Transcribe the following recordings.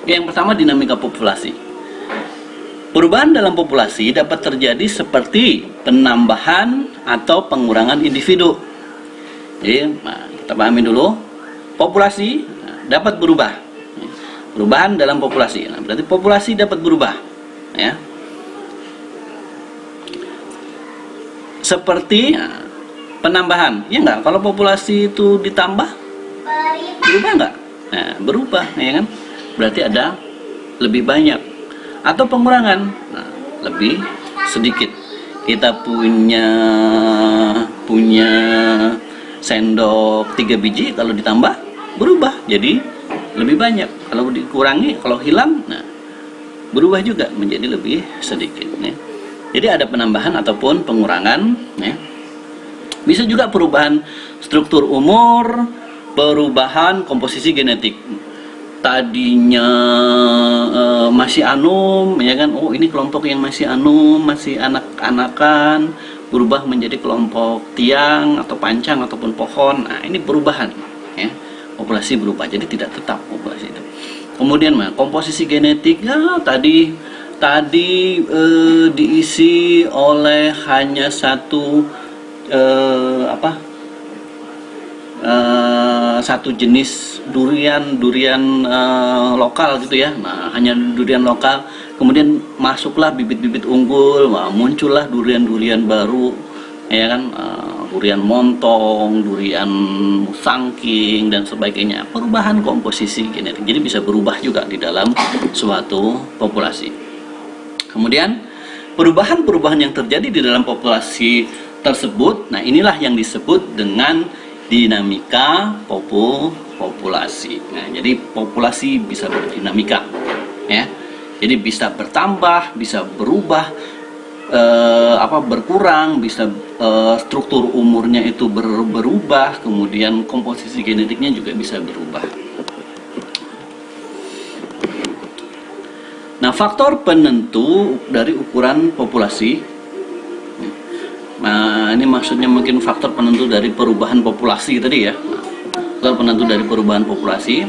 Yang pertama, dinamika populasi. Perubahan dalam populasi dapat terjadi seperti penambahan atau pengurangan individu. Jadi, kita pahami dulu, populasi dapat berubah. Perubahan dalam populasi. Berarti populasi dapat berubah, ya. Seperti penambahan, ya enggak? Kalau populasi itu ditambah, berubah enggak? Nah, berubah, ya kan? Berarti ada lebih banyak. Atau pengurangan, lebih sedikit. Kita punya sendok 3 biji, kalau ditambah berubah jadi lebih banyak. Kalau dikurangi, kalau hilang, berubah juga menjadi lebih sedikit, ya. Jadi ada penambahan ataupun pengurangan, ya. Bisa juga perubahan struktur umur, perubahan komposisi genetik. Tadinya masih anum, ya kan? Oh, ini kelompok yang masih anum, masih anak-anakan, berubah menjadi kelompok tiang atau pancang ataupun pohon. Nah, ini perubahan, ya. Populasi berubah, jadi tidak tetap populasi itu. Kemudian komposisi genetiknya tadi diisi oleh hanya satu satu jenis durian lokal gitu ya. Nah, hanya durian lokal. Kemudian masuklah bibit-bibit unggul, muncullah durian-durian baru, ya kan? Durian montong, durian musangking dan sebagainya. Perubahan komposisi genetik. Jadi bisa berubah juga di dalam suatu populasi. Kemudian perubahan-perubahan yang terjadi di dalam populasi tersebut, nah inilah yang disebut dengan dinamika populasi. Nah, jadi populasi bisa berdinamika, ya. Jadi bisa bertambah, bisa berubah, berkurang, bisa struktur umurnya itu berubah, kemudian komposisi genetiknya juga bisa berubah. Nah, faktor penentu dari ukuran populasi. Nah, ini maksudnya mungkin faktor penentu dari perubahan populasi tadi ya. Faktor penentu dari perubahan populasi.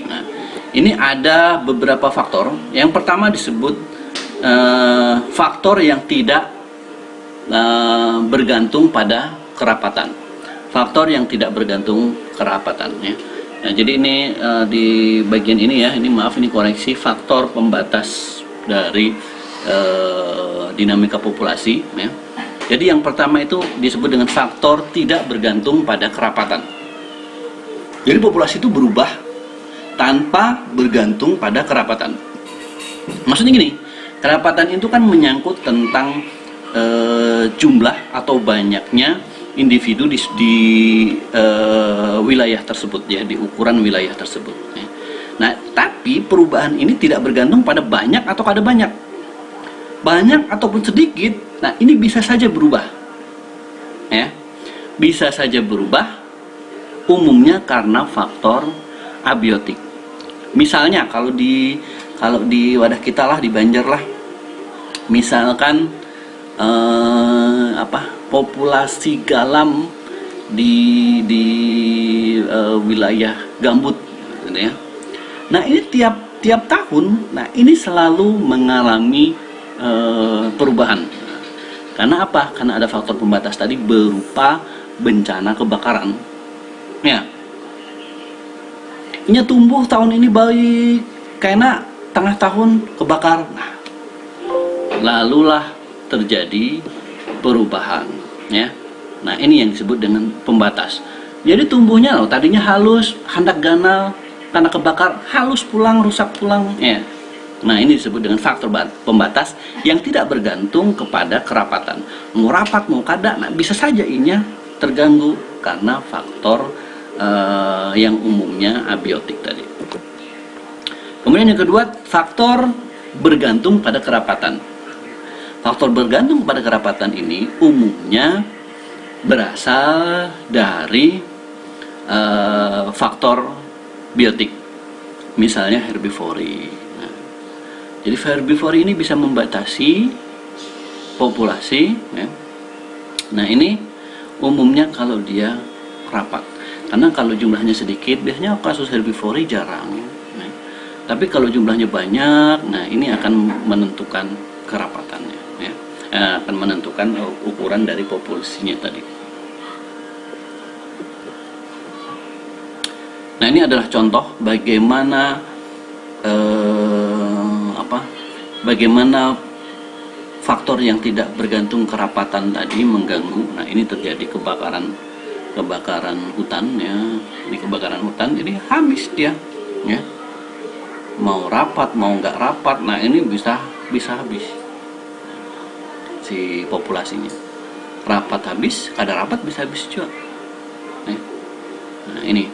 Nah, ini ada beberapa faktor. Yang pertama disebut faktor yang tidak bergantung pada kerapatan. Faktor yang tidak bergantung kerapatan, ya. Nah, jadi ini di bagian ini ya, ini maaf, ini koreksi faktor pembatas dari dinamika populasi, ya. Jadi yang pertama itu disebut dengan faktor tidak bergantung pada kerapatan. Jadi populasi itu berubah tanpa bergantung pada kerapatan. Maksudnya gini, kerapatan itu kan menyangkut tentang jumlah atau banyaknya individu di wilayah tersebut, ya, di ukuran wilayah tersebut, ya. Nah, tapi perubahan ini tidak bergantung pada banyak atau kada banyak, ataupun sedikit. Nah, ini bisa saja berubah, ya, bisa saja berubah. Umumnya karena faktor abiotik. Misalnya kalau di wadah kita lah, di Banjar lah, misalkan populasi galam di wilayah gambut, gitu ya. Nah, ini tiap tahun, nah ini selalu mengalami perubahan. Karena apa? Karena ada faktor pembatas tadi berupa bencana kebakaran. Ya. Ini tumbuh tahun ini baik, karena tengah tahun kebakar. Nah, lalulah terjadi perubahan, ya. Nah, ini yang disebut dengan pembatas. Jadi tumbuhnya tadinya halus, handak ganal, karena kebakar halus pulang, rusak pulang, ya. Nah, ini disebut dengan faktor pembatas yang tidak bergantung kepada kerapatan. Mau rapat, mau kada, nah bisa saja inya terganggu karena faktor yang umumnya abiotik tadi. Kemudian yang kedua, faktor bergantung pada kerapatan. Faktor bergantung pada kerapatan ini umumnya berasal dari faktor biotik, misalnya herbivori. Nah, jadi herbivori ini bisa membatasi populasi, ya. Nah, ini umumnya kalau dia rapat, karena kalau jumlahnya sedikit, biasanya kasus herbivori jarang, ya. Tapi kalau jumlahnya banyak, nah ini akan menentukan kerapatannya, ya. Akan menentukan ukuran dari populasinya tadi. Nah, ini adalah contoh bagaimana bagaimana faktor yang tidak bergantung kerapatan tadi mengganggu. Nah, ini terjadi kebakaran hutan, ya. Ini kebakaran hutan, jadi habis dia, ya. Mau rapat mau nggak rapat, nah ini bisa habis si populasinya. Rapat habis, kada rapat bisa habis juga, ya. Nah, ini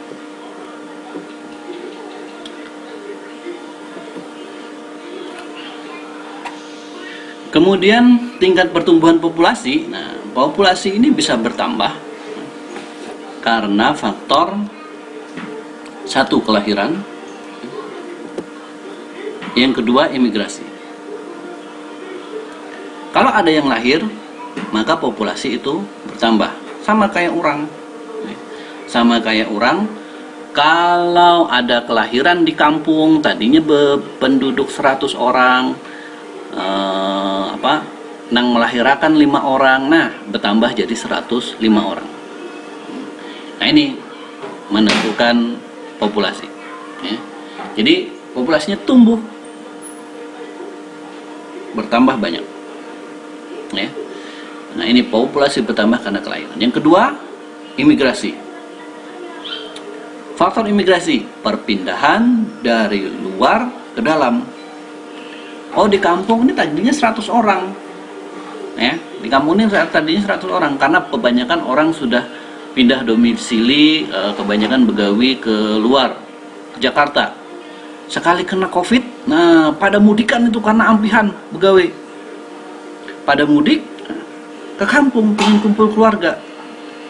kemudian tingkat pertumbuhan populasi. Nah, populasi ini bisa bertambah karena faktor satu, kelahiran, yang kedua imigrasi. Kalau ada yang lahir, maka populasi itu bertambah. Sama kayak orang, kalau ada kelahiran di kampung, tadinya penduduk 100 orang, nang melahirkan 5 orang, nah bertambah jadi 105 orang. Nah, ini menentukan populasi, ya. Jadi populasinya tumbuh, bertambah banyak, ya. Nah, ini populasi bertambah karena kelahiran. Yang kedua, imigrasi. Faktor imigrasi, perpindahan dari luar ke dalam. Oh, di kampung ini tadinya 100 orang, ya. Di kampung ini tadinya 100 orang karena kebanyakan orang sudah pindah domisili, kebanyakan begawi ke luar, ke Jakarta. Sekali kena COVID, nah pada mudikan itu karena ampihan begawi. Pada mudik ke kampung pengen kumpul keluarga.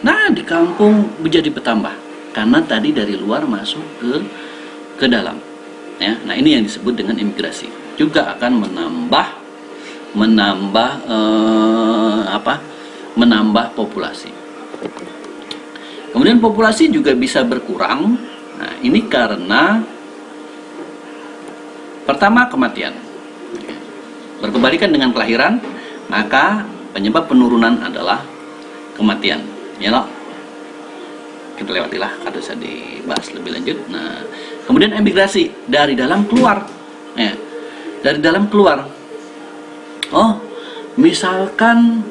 Nah, di kampung menjadi bertambah karena tadi dari luar masuk ke dalam, ya. Nah, ini yang disebut dengan imigrasi. Juga akan menambah populasi. Kemudian populasi juga bisa berkurang. Nah, ini karena pertama, kematian. Berkebalikan dengan kelahiran, maka penyebab penurunan adalah kematian, ya loh. Kita lewatilah, kada usah dibahas lebih lanjut. Nah, kemudian emigrasi, dari dalam keluar, ya. Dari dalam keluar. Oh, misalkan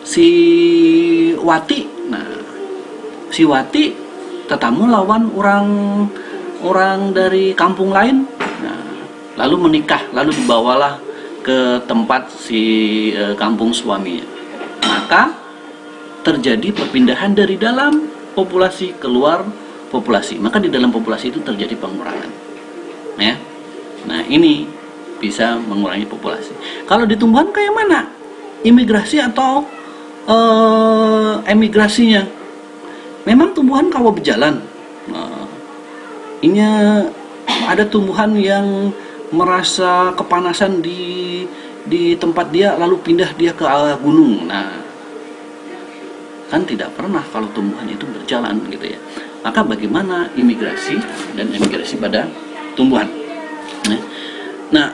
si Wati, nah si Wati tetamu lawan orang dari kampung lain, nah, lalu menikah, lalu dibawalah ke tempat si kampung suaminya, maka terjadi perpindahan dari dalam populasi keluar populasi, maka di dalam populasi itu terjadi pengurangan, ya. Nah, ini bisa mengurangi populasi. Kalau di tumbuhan kayak mana? Imigrasi atau emigrasinya? Memang tumbuhan kawa berjalan. Nah, ini ada tumbuhan yang merasa kepanasan di tempat dia, lalu pindah dia ke gunung. Nah, kan tidak pernah kalau tumbuhan itu berjalan, gitu ya. Maka bagaimana imigrasi dan emigrasi pada tumbuhan? Nah,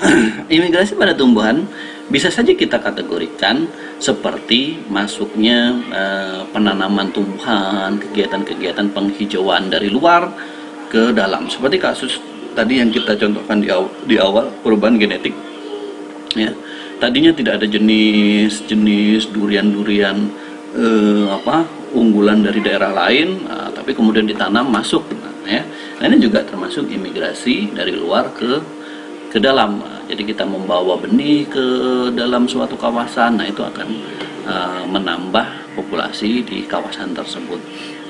imigrasi pada tumbuhan bisa saja kita kategorikan seperti masuknya penanaman tumbuhan, kegiatan-kegiatan penghijauan dari luar ke dalam, seperti kasus tadi yang kita contohkan di awal perubahan genetik, ya. Tadinya tidak ada jenis durian-durian unggulan dari daerah lain, tapi kemudian ditanam masuk, ya. Nah, ini juga termasuk imigrasi dari luar ke dalam. Jadi kita membawa benih ke dalam suatu kawasan, nah itu akan menambah populasi di kawasan tersebut.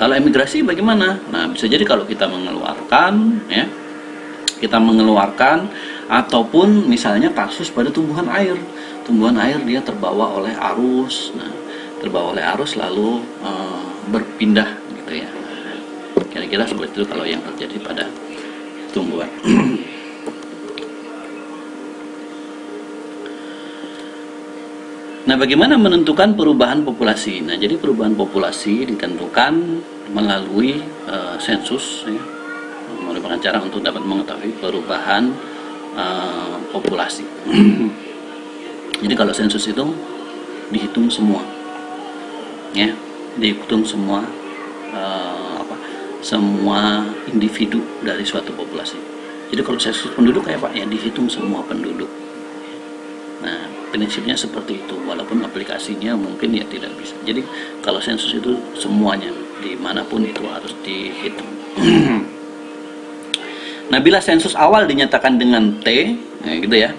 Kalau emigrasi bagaimana? Nah, bisa jadi kalau kita mengeluarkan, ya, ataupun misalnya kasus pada tumbuhan air dia terbawa oleh arus, nah terbawa oleh arus lalu berpindah, gitu ya. Kira-kira seperti itu kalau yang terjadi pada tumbuhan. Nah, bagaimana menentukan perubahan populasi? Nah, jadi perubahan populasi ditentukan melalui sensus, ya. merupakan cara untuk dapat mengetahui perubahan populasi. Jadi kalau sensus itu dihitung semua, ya, dihitung semua semua individu dari suatu populasi. Jadi kalau sensus penduduk kayak Pak, ya dihitung semua penduduk. Nah, prinsipnya seperti itu, walaupun aplikasinya mungkin ya tidak bisa. Jadi kalau sensus itu semuanya, dimanapun itu harus dihitung. Nah, bila sensus awal dinyatakan dengan T, nah gitu ya.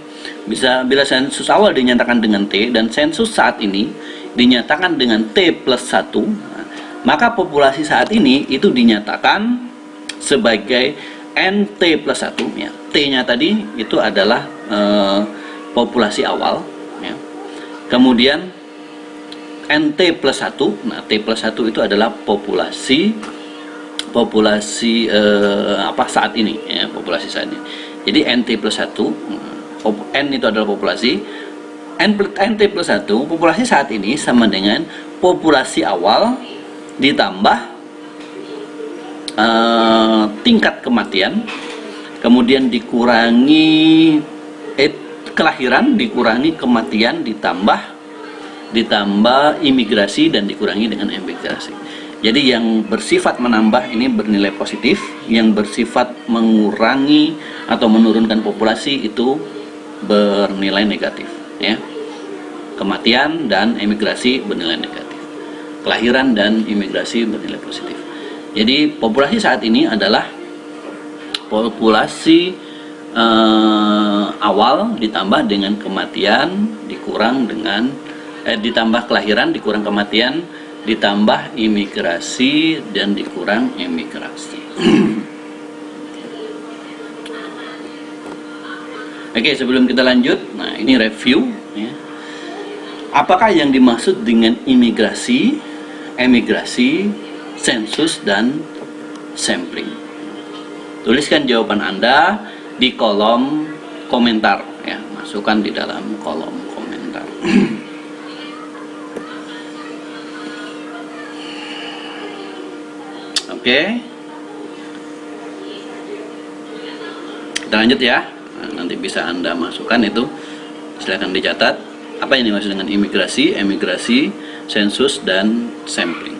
Bila sensus awal dinyatakan dengan T dan sensus saat ini dinyatakan dengan T plus 1, maka populasi saat ini itu dinyatakan sebagai NT plus 1, ya. T-nya tadi itu adalah populasi awal, ya. Kemudian NT plus 1, nah T plus 1 itu adalah populasi saat ini, ya, populasi saat ini. Jadi NT plus 1, N itu adalah populasi, NT plus 1, populasi saat ini sama dengan populasi awal ditambah tingkat kematian, kemudian dikurangi kelahiran, dikurangi kematian, ditambah imigrasi, dan dikurangi dengan emigrasi. Jadi yang bersifat menambah ini bernilai positif, yang bersifat mengurangi atau menurunkan populasi itu bernilai negatif, ya. Kematian dan emigrasi bernilai negatif. Kelahiran dan imigrasi bernilai positif. Jadi populasi saat ini adalah populasi awal ditambah dengan kematian dikurang dengan ditambah kelahiran dikurang kematian ditambah imigrasi dan dikurang emigrasi. Oke, sebelum kita lanjut, nah ini review, ya. Apakah yang dimaksud dengan imigrasi, emigrasi, sensus, dan sampling? Tuliskan jawaban Anda di kolom komentar, ya, masukkan di dalam kolom komentar. Oke, kita lanjut ya. Nah, nanti bisa Anda masukkan itu, silahkan dicatat apa yang dimaksud dengan imigrasi, emigrasi, sensus, dan sampling.